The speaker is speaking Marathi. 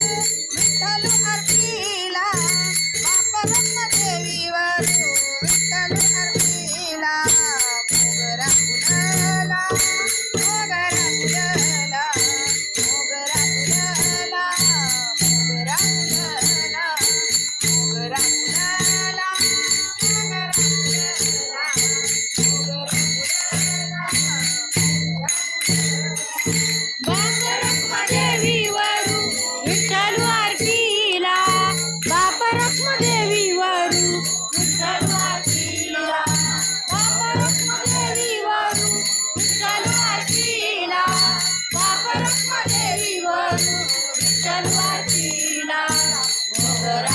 विठ्ठल आरतीला बाप रखुदेवीवर विठ्ठल आरतीला मोगरा फुलला मोगरा फुलला मोगरा फुलला मोगरा फुलला मोगरा फुलला मोगरा फुलला बाप रखुदेवीवरू विठ्ठल आरतीला बाप रखुदेवीवरू विठ्ठल आरतीला बाप रखुदेवीवरू विठ्ठल आरतीला मोगरा